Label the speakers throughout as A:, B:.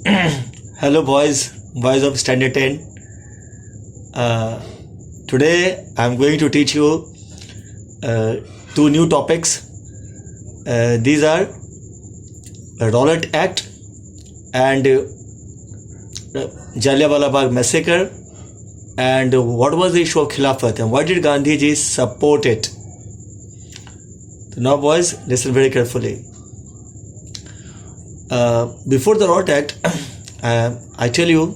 A: Hello, boys of Standard 10. Today I'm going to teach you two new topics. These are Rowlatt Act and Jallianwala Bagh massacre, and what was the issue of Khilafat and why did Gandhiji support it. So now, boys, listen very carefully. Before the Rowlatt Act, I tell you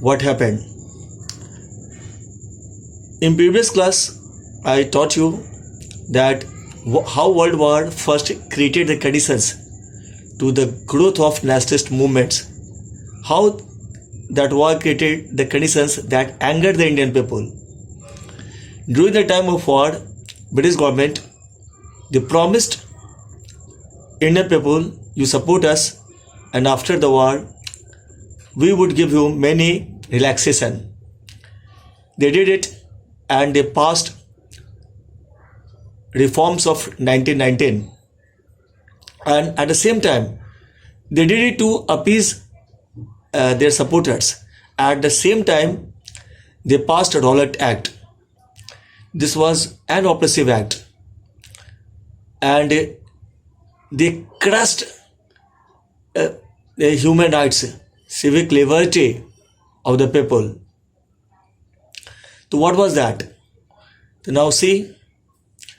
A: what happened. In previous class, I taught you that how World War first created the conditions to the growth of nationalist movements. How that war created the conditions that angered the Indian people. During the time of war, British government, they promised Indian people, you support us, and after the war, we would give you many relaxation. They did it, and they passed reforms of 1919. And at the same time, they did it to appease their supporters. At the same time, they passed a Rowlatt Act. This was an oppressive act, and they crushed the human rights, civic liberty of the people. So what was that? So now see,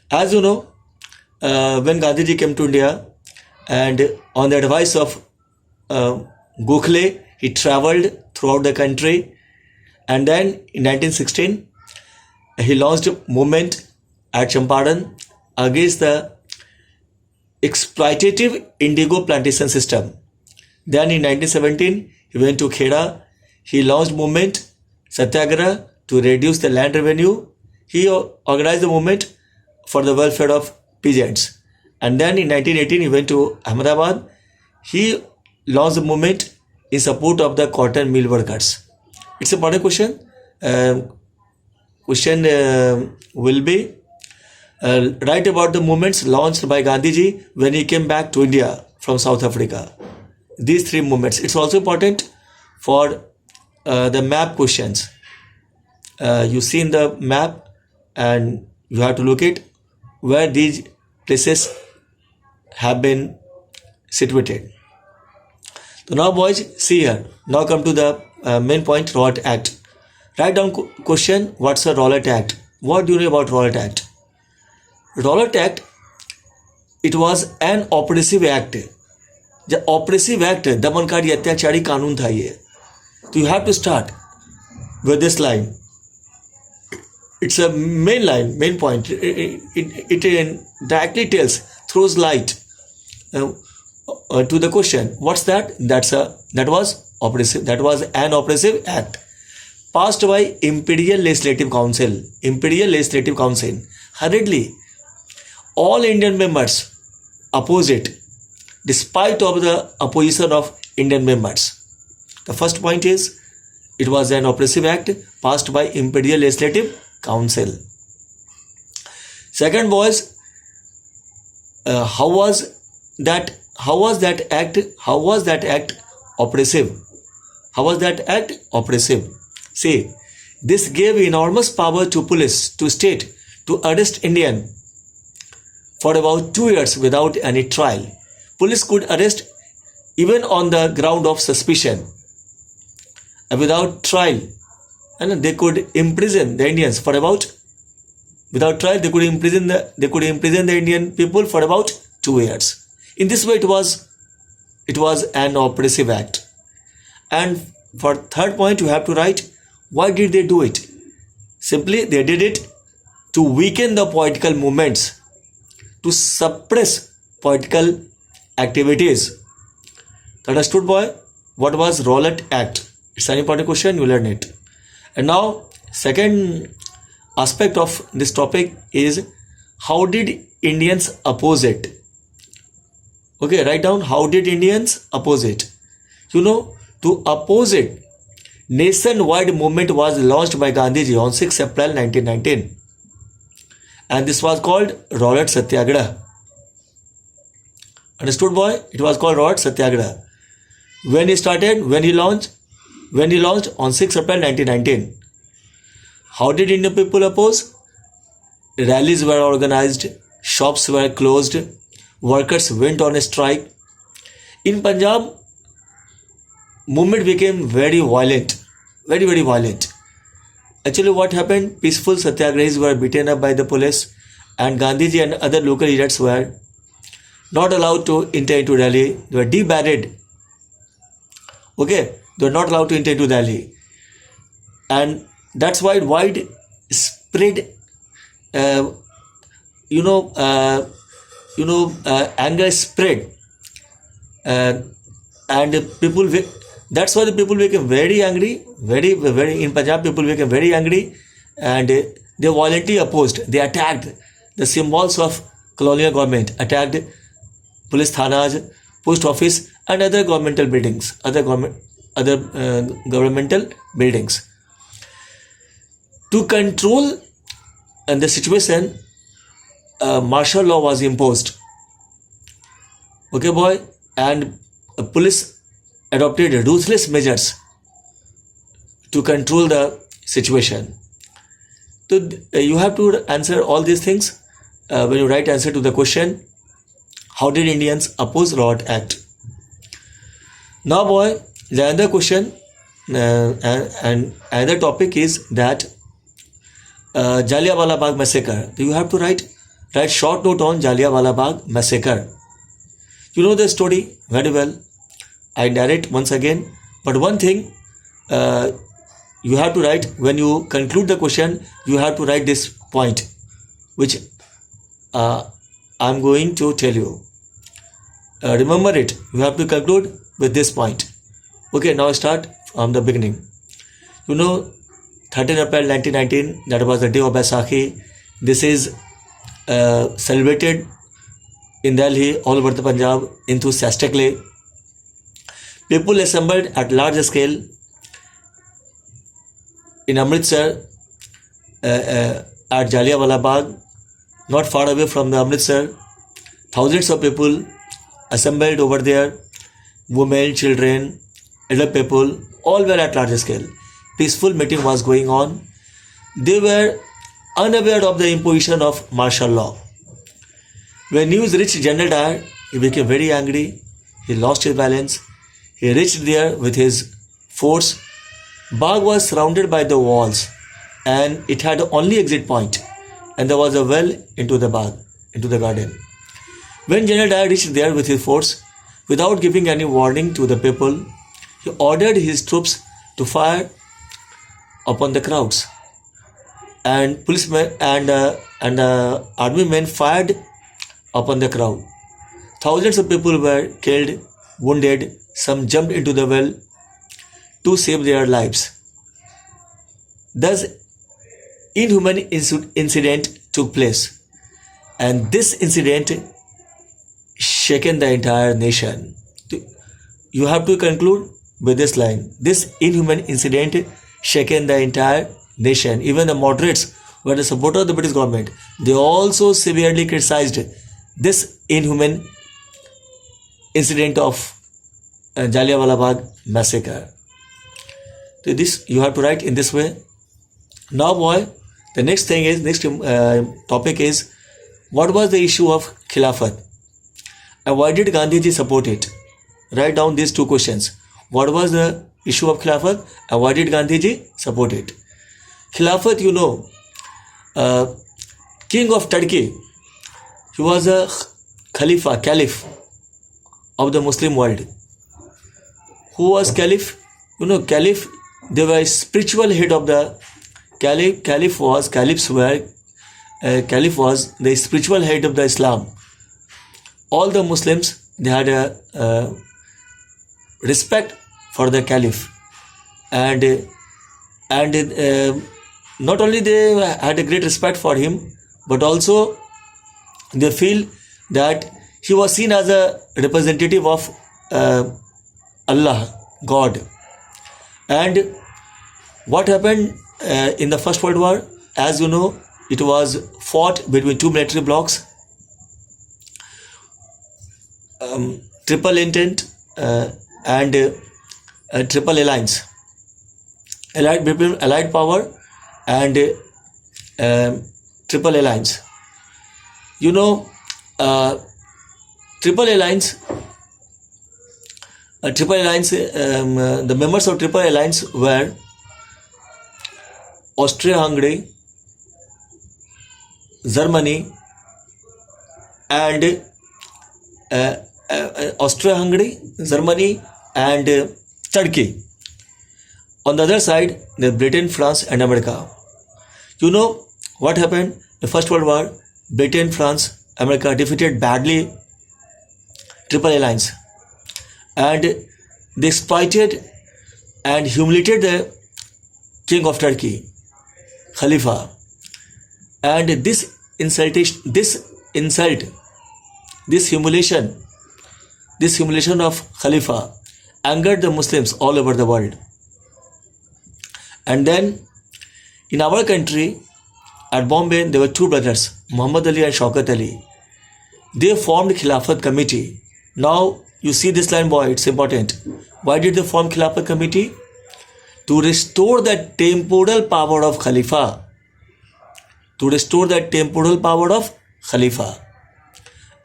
A: as you know, when Gandhiji came to India, and on the advice of Gokhale, he travelled throughout the country, and then in 1916 he launched a movement at Champaran against the exploitative indigo plantation system. Then in 1917 he went to Kheda. He launched movement Satyagraha to reduce the land revenue. He organized the movement for the welfare of peasants. And then in 1918 he went to Ahmedabad. He launched the movement in support of the cotton mill workers. It's a important question. Question will be write about the movements launched by Gandhiji when he came back to India from South Africa. These three movements. It's also important for the map questions. You see in the map, and you have to look at where these places have been situated. So now, boys, see here. Now come to the main point, Rowlatt Act. Write down question, what's a Rowlatt Act? What do you know about Rowlatt Act? Rowlatt Act, it was an oppressive act. The oppressive act, दमनकारी अत्याचारी कानून था ये. So you have to start with this line. It's a main line, main point. It directly throws light to the question. What's that? That was oppressive. That was an oppressive act passed by Imperial Legislative Council. Imperial Legislative Council. Hurriedly, all Indian members opposed it, despite of the opposition of Indian members. The first point is, it was an oppressive act passed by Imperial Legislative Council. Second was, how was that act oppressive? How was that act oppressive? See, this gave enormous power to police, to state, to arrest Indian for about 2 years without any trial. Police could arrest even on the ground of suspicion without trial, and they could imprison the Indians for about, without trial, they could imprison the Indian people for about 2 years. In this way, it was an oppressive act. And for third point, you have to write, why did they do it? Simply, they did it to weaken the political movements, to suppress political activities. Understood, boy? What was Rowlatt Act? It's an important question, you learn it. And now, second aspect of this topic is, how did Indians oppose it? Okay, write down, how did Indians oppose it? You know, to oppose it, nationwide movement was launched by Gandhiji on 6 April 1919. And this was called Rowlatt Satyagraha. Understood, boy? It was called Rowlatt Satyagraha. When he started, when he launched on 6 April 1919. How did Indian people oppose? Rallies were organized, shops were closed, workers went on a strike. In Punjab, movement became very violent, very violent. Actually, what happened? Peaceful satyagrahis were beaten up by the police, and Gandhiji and other local leaders were not allowed to enter into Delhi. They were debarred. Okay, they were not allowed to enter into Delhi, and that's why widespread, anger spread, and people. That's why the people became very angry. Very in Punjab, people became very angry, and they violently opposed. They attacked the symbols of colonial government, attacked police thanas, post office, and other governmental buildings, governmental buildings. To control the situation, martial law was imposed. Okay, boy, and police adopted ruthless measures to control the situation. So you have to answer all these things when you write answer to the question, how did Indians oppose Rowlatt Act? Now, boy, the other question and another topic is that Jallianwala Bagh massacre. You have to write short note on Jallianwala Bagh massacre. You know the story very well. I narrate once again. But one thing you have to write when you conclude the question. You have to write this point, which I'm going to tell you. Remember it. You have to conclude with this point. Okay. Now start from the beginning. 13 April 1919, that was the day of Baisakhi. This is celebrated in Delhi, all over the Punjab, enthusiastically. People assembled at large scale in Amritsar, at Jallianwala Bagh, not far away from the Amritsar. Thousands of people assembled over there, women, children, elder people, all were at large scale. Peaceful meeting was going on. They were unaware of the imposition of martial law. When news reached General Dyer, he became very angry. He lost his balance. He reached there with his force. Bagh was surrounded by the walls, and it had only exit point, and there was a well into the Bagh, into the garden. When General Dyer reached there with his force, without giving any warning to the people, he ordered his troops to fire upon the crowds, and policemen and army men fired upon the crowd. Thousands of people were killed, wounded. Some jumped into the well to save their lives. Thus, inhuman incident took place, and this incident shaken the entire nation. You have to conclude with this line. This inhuman incident shaken the entire nation. Even the moderates who were the supporters of the British government, they also severely criticized this inhuman incident of Jallianwala Bagh massacre. So this you have to write in this way. Now, boy, the next topic is, what was the issue of Khilafat and why did Gandhiji support it? Write down these two questions. What was the issue of Khilafat and why did Gandhiji support it? Khilafat, king of Turkey, he was a caliph of the Muslim world. Who was caliph? Caliph, they were spiritual head of the caliph. Caliph was the spiritual head of the Islam. All the Muslims, they had a respect for the caliph, and not only they had a great respect for him, but also they feel that he was seen as a representative of Allah, God. And what happened in the First World War? As you know, it was fought between two military blocks. Triple Entente, and Triple Alliance, Allied Power and Triple Alliance. You know, Triple Alliance. The members of Triple Alliance were Austria-Hungary, Germany, and Austria-Hungary, Germany, and Turkey. On the other side, there's Britain, France, and America. You know what happened in the First World War? Britain, France, America defeated badly Triple Alliance, and they exploited and humiliated the king of Turkey, Khalifa. And this humiliation of Khalifa angered the Muslims all over the world. And then in our country, at Bombay, there were two brothers, Muhammad Ali and Shaukat Ali. They formed Khilafat Committee. Now you see this line, boy, it's important. Why did they form Khilafat Committee? To restore the temporal power of Khalifa. To restore the temporal power of Khalifa.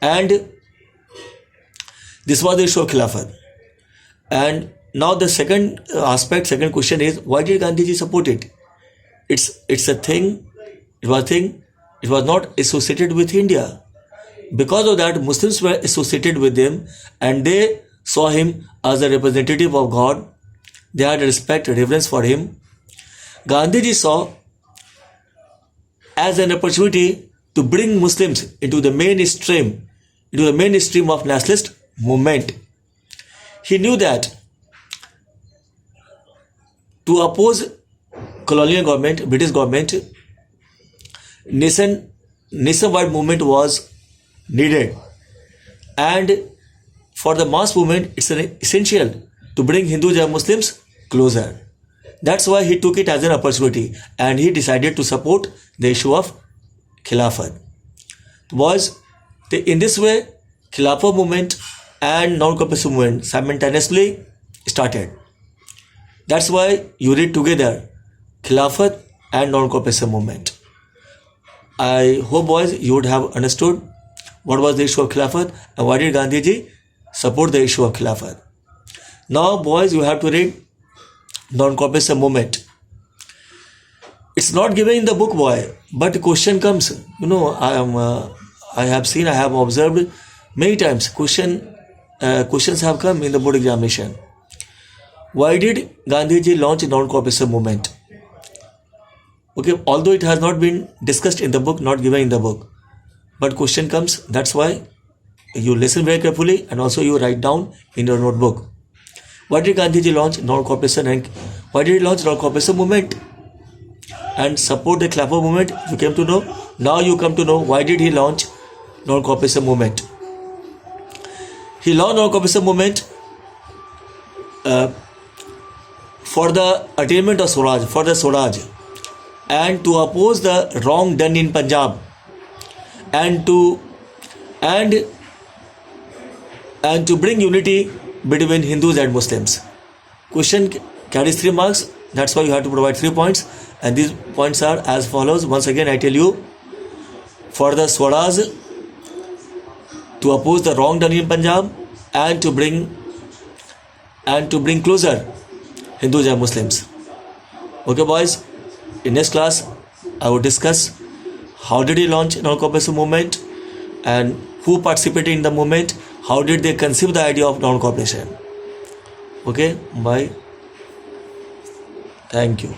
A: And this was the issue of Khilafat. And now the second question is, why did Gandhiji support it? It was not associated with India. Because of that, Muslims were associated with him and they saw him as a representative of God. They had respect, reverence for him. Gandhiji saw as an opportunity to bring Muslims into the mainstream of nationalist movement. He knew that to oppose colonial government, British government, nationwide movement was needed, and for the mass movement it's essential to bring Hindus and Muslims closer. That's why he took it as an opportunity and he decided to support the issue of Khilafat. In this way, Khilafat movement and non-cooperation movement simultaneously started. That's why you read together Khilafat and non-cooperation movement. I hope, boys, you would have understood what was the issue of Khilafat and why did Gandhiji support the issue of Khilafat. Now, boys, you have to read non-cooperation movement. It's not given in the book, boy, but the question comes. You know, I have observed many times questions have come in the board examination. Why did Gandhiji launch non-cooperation movement? Okay, although it has not been discussed in the book, not given in the book, but question comes. That's why you listen very carefully and also you write down in your notebook. Why did Gandhiji launch non-cooperation and why did he launch non-cooperation movement and support the Khilafat movement? You came to know. Now you come to know why did he launch non-cooperation movement. He launched non-cooperation movement for the attainment of Swaraj, and to oppose the wrong done in Punjab, and to bring unity between Hindus and Muslims. Question carries 3 marks. That's why you have to provide 3 points, and these points are as follows. Once again, I tell you, for the Swaraj, to oppose the wrong done in Punjab, and to bring closer Hindus and Muslims. Okay, boys. In next class, I will discuss how did he launch non-cooperation movement and who participated in the movement, how did they conceive the idea of non-cooperation. Okay, bye. Thank you.